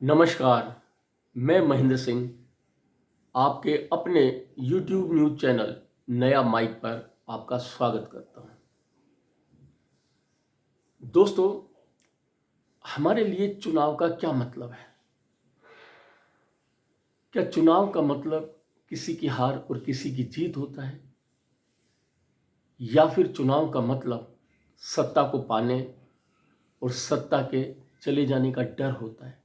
नमस्कार, मैं महेंद्र सिंह आपके अपने YouTube न्यूज़ चैनल नया माइक पर आपका स्वागत करता हूं। दोस्तों, हमारे लिए चुनाव का क्या मतलब है? क्या चुनाव का मतलब किसी की हार और किसी की जीत होता है? या फिर चुनाव का मतलब सत्ता को पाने और सत्ता के चले जाने का डर होता है?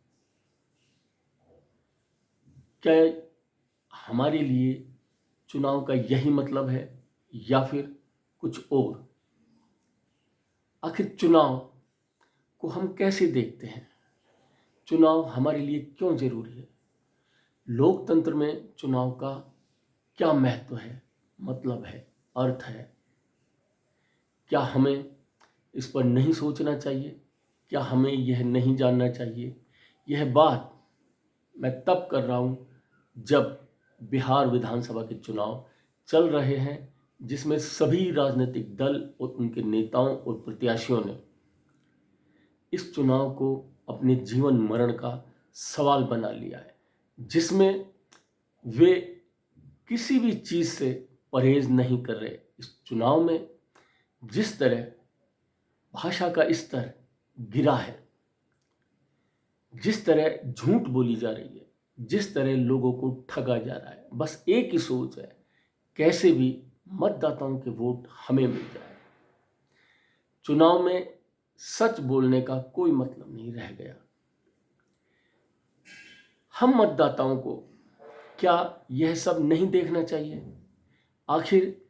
क्या हमारे लिए चुनाव का यही मतलब है या फिर कुछ और? आखिर चुनाव को हम कैसे देखते हैं? चुनाव हमारे लिए क्यों जरूरी है? लोकतंत्र में चुनाव का क्या महत्व है, मतलब है, अर्थ है? क्या हमें इस पर नहीं सोचना चाहिए? क्या हमें यह नहीं जानना चाहिए? यह बात मैं तब कर रहा हूं जब बिहार विधानसभा के चुनाव चल रहे हैं, जिसमें सभी राजनीतिक दल और उनके नेताओं और प्रत्याशियों ने इस चुनाव को अपने जीवन मरण का सवाल बना लिया है, जिसमें वे किसी भी चीज से परहेज नहीं कर रहे। इस चुनाव में जिस तरह भाषा का स्तर गिरा है, जिस तरह झूठ बोली जा रही है, जिस तरह लोगों को ठगा जा रहा है, बस एक ही सोच है, कैसे भी मतदाताओं के वोट हमें मिल जाए। चुनाव में सच बोलने का कोई मतलब नहीं रह गया। हम मतदाताओं को क्या यह सब नहीं देखना चाहिए? आखिर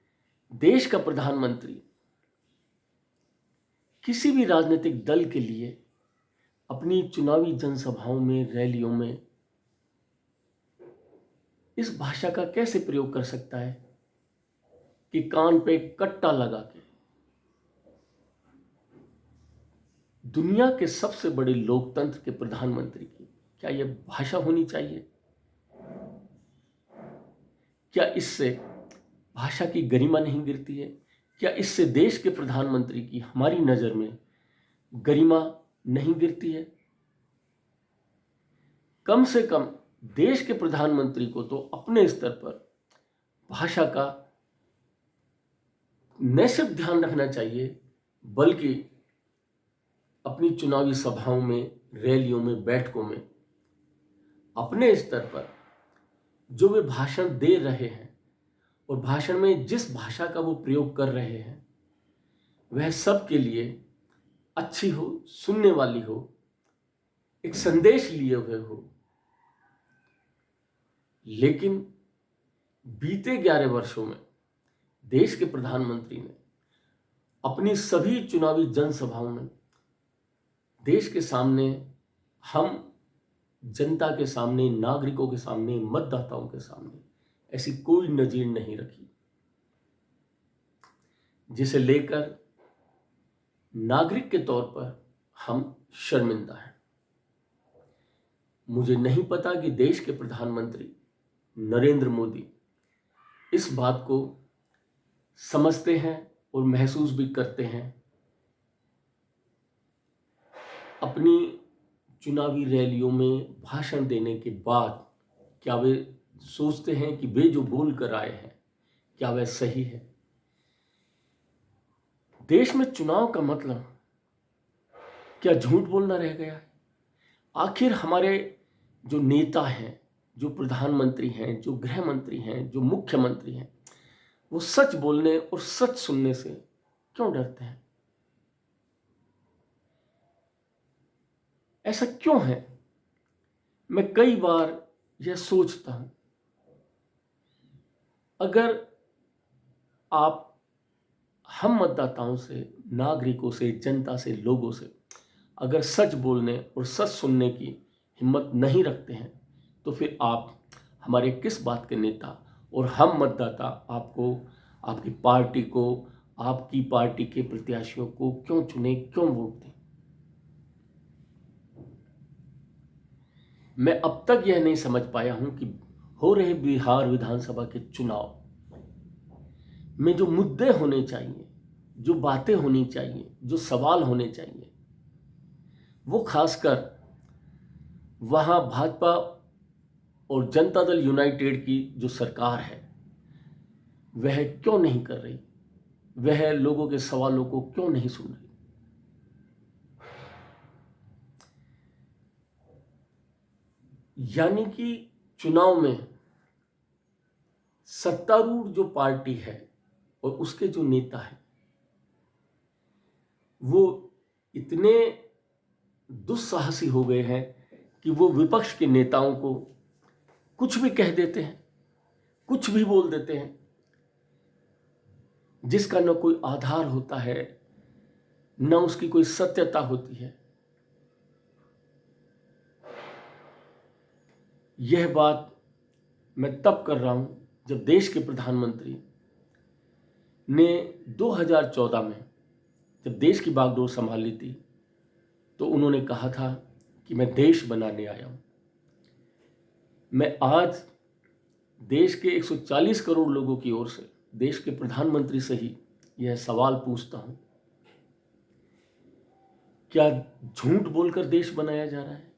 देश का प्रधानमंत्री किसी भी राजनीतिक दल के लिए अपनी चुनावी जनसभाओं में, रैलियों में इस भाषा का कैसे प्रयोग कर सकता है कि कान पे कट्टा लगा के? दुनिया के सबसे बड़े लोकतंत्र के प्रधानमंत्री की क्या यह भाषा होनी चाहिए? क्या इससे भाषा की गरिमा नहीं गिरती है? क्या इससे देश के प्रधानमंत्री की हमारी नजर में गरिमा नहीं गिरती है? कम से कम देश के प्रधानमंत्री को तो अपने स्तर पर भाषा का न सिर्फ ध्यान रखना चाहिए, बल्कि अपनी चुनावी सभाओं में, रैलियों में, बैठकों में अपने स्तर पर जो वे भाषण दे रहे हैं और भाषण में जिस भाषा का वो प्रयोग कर रहे हैं, वह सबके लिए अच्छी हो, सुनने वाली हो, एक संदेश लिए हुए हो। लेकिन बीते 11 वर्षों में देश के प्रधानमंत्री ने अपनी सभी चुनावी जनसभाओं में देश के सामने, हम जनता के सामने, नागरिकों के सामने, मतदाताओं के सामने ऐसी कोई नजीर नहीं रखी जिसे लेकर नागरिक के तौर पर हम शर्मिंदा हैं। मुझे नहीं पता कि देश के प्रधानमंत्री नरेंद्र मोदी इस बात को समझते हैं और महसूस भी करते हैं। अपनी चुनावी रैलियों में भाषण देने के बाद क्या वे सोचते हैं कि वे जो बोल कर आए हैं, क्या वह सही है? देश में चुनाव का मतलब क्या झूठ बोलना रह गया है? आखिर हमारे जो नेता हैं, जो प्रधानमंत्री हैं, जो गृह मंत्री हैं, जो मुख्यमंत्री हैं, वो सच बोलने और सच सुनने से क्यों डरते हैं? ऐसा क्यों है? मैं कई बार यह सोचता हूं, अगर आप हम मतदाताओं से, नागरिकों से, जनता से, लोगों से अगर सच बोलने और सच सुनने की हिम्मत नहीं रखते हैं, तो फिर आप हमारे किस बात के नेता और हम मतदाता आपको, आपकी पार्टी को, आपकी पार्टी के प्रत्याशियों को क्यों चुने, क्यों वोट दें? मैं अब तक यह नहीं समझ पाया हूं कि हो रहे बिहार विधानसभा के चुनाव में जो मुद्दे होने चाहिए, जो बातें होनी चाहिए, जो सवाल होने चाहिए, वो खासकर वहाँ भाजपा और जनता दल यूनाइटेड की जो सरकार है वह क्यों नहीं कर रही, वह लोगों के सवालों को क्यों नहीं सुन रही। यानी कि चुनाव में सत्तारूढ़ जो पार्टी है और उसके जो नेता हैं वो इतने दुस्साहसी हो गए हैं कि वो विपक्ष के नेताओं को कुछ भी कह देते हैं, कुछ भी बोल देते हैं, जिसका न कोई आधार होता है, न उसकी कोई सत्यता होती है। यह बात मैं तब कर रहा हूं जब देश के प्रधानमंत्री ने 2014 में जब देश की बागडोर संभाली थी तो उन्होंने कहा था कि मैं देश बनाने आया हूं। मैं आज देश के 140 करोड़ लोगों की ओर से देश के प्रधानमंत्री से ही यह सवाल पूछता हूं, क्या झूठ बोलकर देश बनाया जा रहा है?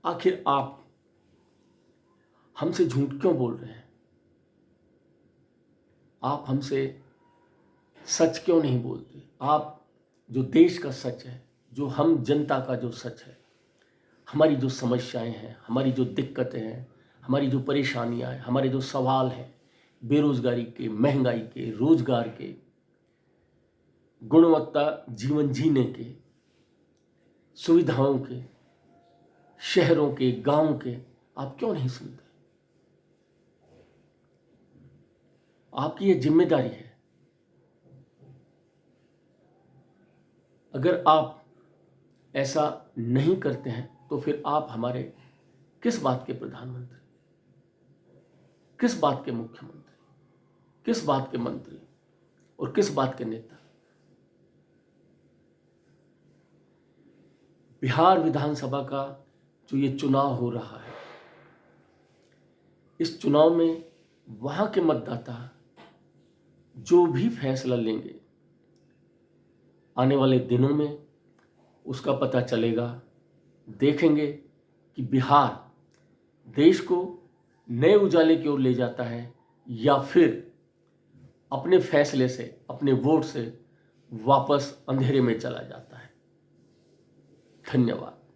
आखिर आप हमसे झूठ क्यों बोल रहे हैं? आप हमसे सच क्यों नहीं बोलते? आप जो देश का सच है, जो हम जनता का जो सच है, हमारी जो समस्याएं हैं, हमारी जो दिक्कतें हैं, हमारी जो परेशानियां हैं, हमारे जो सवाल हैं, बेरोजगारी के, महंगाई के, रोजगार के, गुणवत्ता जीवन जीने के, सुविधाओं के, शहरों के, गांव के, आप क्यों नहीं सुनते? आपकी यह जिम्मेदारी है। अगर आप ऐसा नहीं करते हैं तो फिर आप हमारे किस बात के प्रधानमंत्री, किस बात के मुख्यमंत्री, किस बात के मंत्री और किस बात के नेता? बिहार विधानसभा का जो ये चुनाव हो रहा है, इस चुनाव में वहां के मतदाता जो भी फैसला लेंगे आने वाले दिनों में उसका पता चलेगा। देखेंगे कि बिहार देश को नए उजाले की ओर ले जाता है या फिर अपने फैसले से, अपने वोट से वापस अंधेरे में चला जाता है। धन्यवाद।